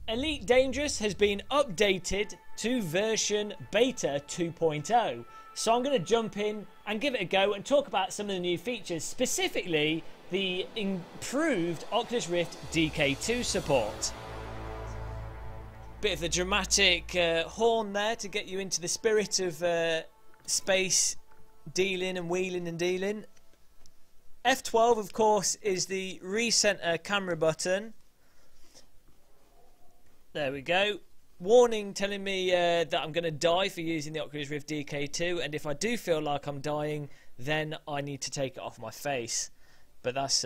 Elite Dangerous has been updated to version beta 2.0. So I'm going to jump in and give it a go and talk about some of the new features, specifically the improved Oculus Rift DK2 support. Bit of the dramatic horn there to get you into the spirit of space dealing and wheeling and dealing. F12, of course, is the recenter camera button. There we go. Warning telling me that I'm going to die for using the Oculus Rift DK2, and if I do feel like I'm dying, then I need to take it off my face. But that's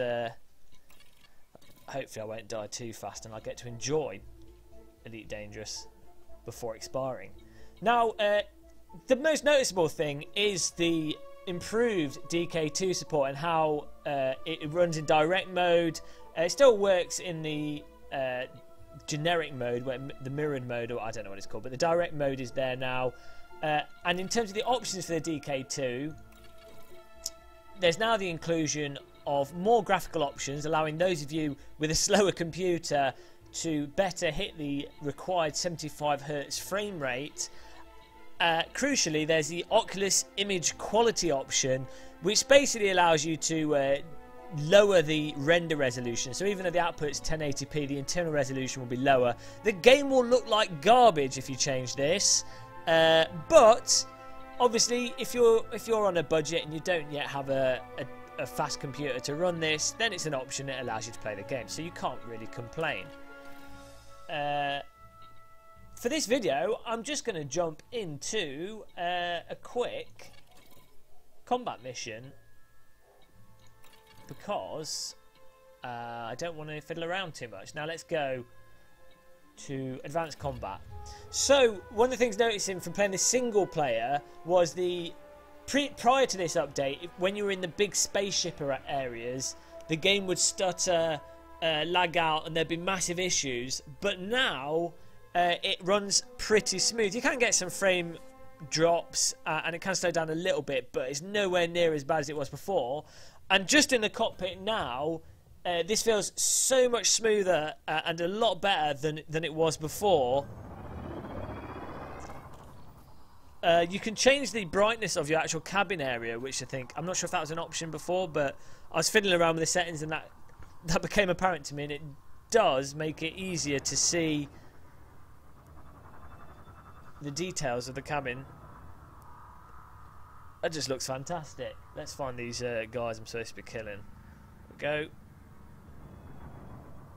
hopefully I won't die too fast and I'll get to enjoy Elite Dangerous before expiring. Now, the most noticeable thing is the improved DK2 support and how it runs in direct mode. It still works in the generic mode, the mirrored mode, or I don't know what it's called, but the direct mode is there now. And in terms of the options for the DK2, there's now the inclusion of more graphical options, allowing those of you with a slower computer to better hit the required 75Hz frame rate. Crucially, there's the Oculus image quality option, which basically allows you to lower the render resolution. So even though the output's 1080p, the internal resolution will be lower. The game will look like garbage if you change this, but obviously if you're on a budget and you don't yet have a fast computer to run this, then it's an option that allows you to play the game, so you can't really complain. For this video, I'm just going to jump into a quick combat mission because I don't want to fiddle around too much. Now let's go to advanced combat. So one of the things noticing from playing the single player was prior to this update, when you were in the big spaceship areas, the game would stutter, lag out, and there'd be massive issues. But now it runs pretty smooth. You can get some frame drops and it can slow down a little bit, but it's nowhere near as bad as it was before. And just in the cockpit now, this feels so much smoother and a lot better than it was before. You can change the brightness of your actual cabin area, which I'm not sure if that was an option before, but I was fiddling around with the settings and that became apparent to me, and it does make it easier to see the details of the cabin. That just looks fantastic. Let's find these guys I'm supposed to be killing. There we go.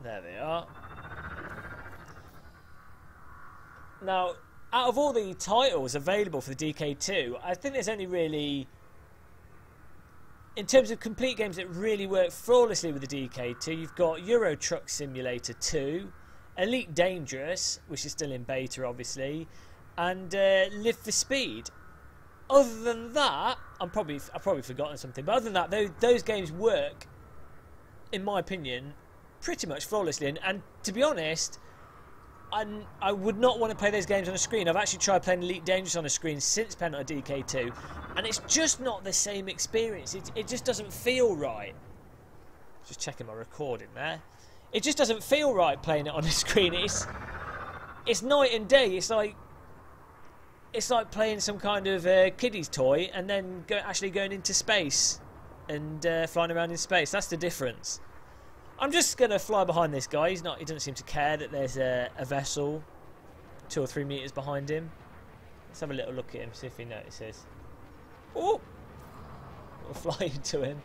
There they are. Now, out of all the titles available for the DK2, I think there's only really, in terms of complete games that really work flawlessly with the DK2, you've got Euro Truck Simulator 2, Elite Dangerous, which is still in beta obviously, and Live for Speed. Other than that, I've probably forgotten something, but other than that, those games work, in my opinion, pretty much flawlessly. And to be honest, I would not want to play those games on a screen. I've actually tried playing Elite Dangerous on a screen since playing on a DK2, and it's just not the same experience. It just doesn't feel right. Just checking my recording there. It just doesn't feel right playing it on a screen. It's night and day. It's like playing some kind of kiddie's toy and then actually going into space and flying around in space. That's the difference. I'm just going to fly behind this guy. He doesn't seem to care that there's a vessel 2 or 3 meters behind him. Let's have a little look at him, see if he notices. Oh! We'll fly into him.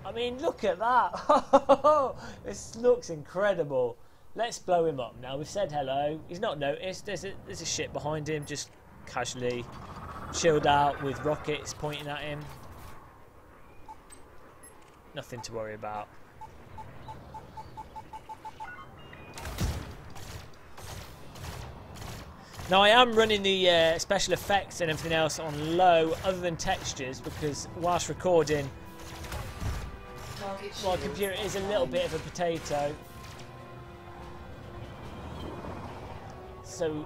I mean, look at that. This looks incredible. Let's blow him up now. We've said hello. He's not noticed. There's a ship behind him, just casually chilled out with rockets pointing at him. Nothing to worry about. Now I am running the special effects and everything else on low, other than textures, because whilst recording, my computer is a little bit of a potato. So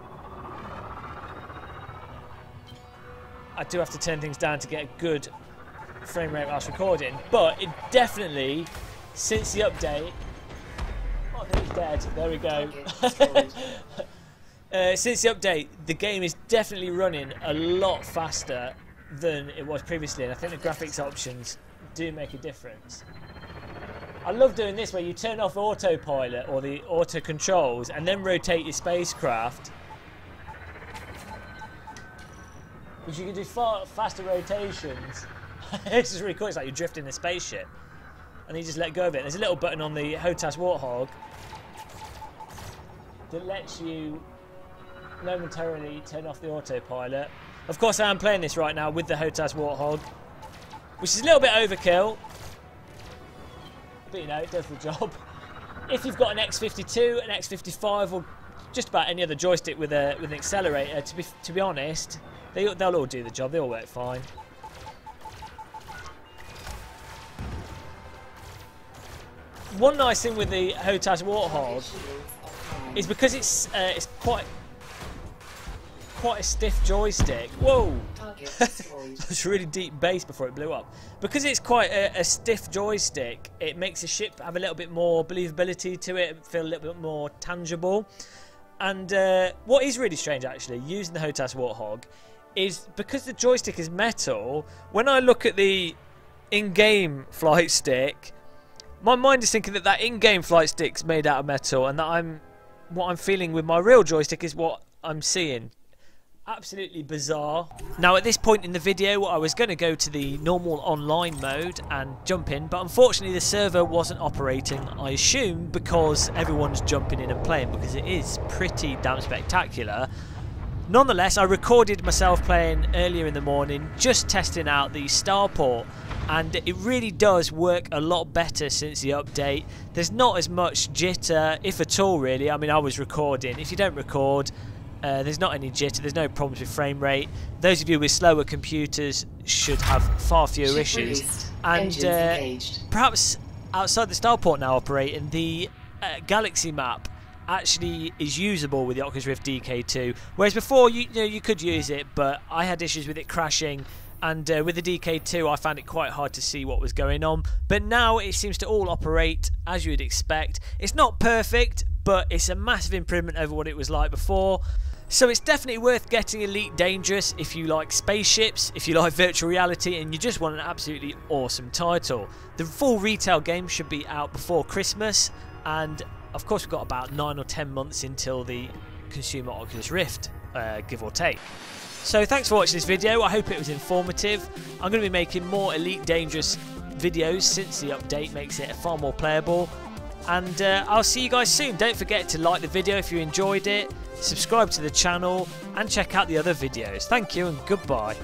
I do have to turn things down to get a good frame rate whilst recording, but it definitely, since the update, Oh, he's dead. There we go. Since the update, the game is definitely running a lot faster than it was previously, and I think the graphics options do make a difference. I love doing this where you turn off autopilot or the auto controls and then rotate your spacecraft, because you can do far faster rotations. This is really cool. It's like you're drifting a spaceship and you just let go of it. There's a little button on the HOTAS Warthog that lets you momentarily turn off the autopilot. Of course, I am playing this right now with the HOTAS Warthog, which is a little bit overkill, but you know, it does the job. If you've got an X52, an X55, or just about any other joystick with an accelerator, to be honest, they'll all do the job. They all work fine. One nice thing with the HOTAS Warthog is because it's quite a stiff joystick. Whoa! That's really deep bass before it blew up. Because it's quite a stiff joystick, it makes the ship have a little bit more believability to it, feel a little bit more tangible. And what is really strange, actually, using the HOTAS Warthog, is because the joystick is metal, when I look at the in-game flight stick, my mind is thinking that in-game flight stick's made out of metal, and that what I'm feeling with my real joystick is what I'm seeing. Absolutely bizarre. Now at this point in the video I was going to go to the normal online mode and jump in, but unfortunately the server wasn't operating, I assume because everyone's jumping in and playing, because it is pretty damn spectacular. Nonetheless, I recorded myself playing earlier in the morning, just testing out the starport, and it really does work a lot better since the update. There's not as much jitter, if at all really. I mean, I was recording. If you don't record, there's not any jitter, there's no problems with frame rate. Those of you with slower computers should have far fewer issues. And perhaps outside the starport now operating, the galaxy map actually is usable with the Oculus Rift DK2, whereas before you could use it, but I had issues with it crashing, and with the DK2 I found it quite hard to see what was going on. But now it seems to all operate as you would expect. It's not perfect, but it's a massive improvement over what it was like before. So it's definitely worth getting Elite Dangerous if you like spaceships, if you like virtual reality, and you just want an absolutely awesome title. The full retail game should be out before Christmas, and of course we've got about 9 or 10 months until the consumer Oculus Rift, give or take. So thanks for watching this video. I hope it was informative. I'm going to be making more Elite Dangerous videos since the update makes it far more playable. And I'll see you guys soon. Don't forget to like the video if you enjoyed it, subscribe to the channel, and check out the other videos. Thank you and goodbye.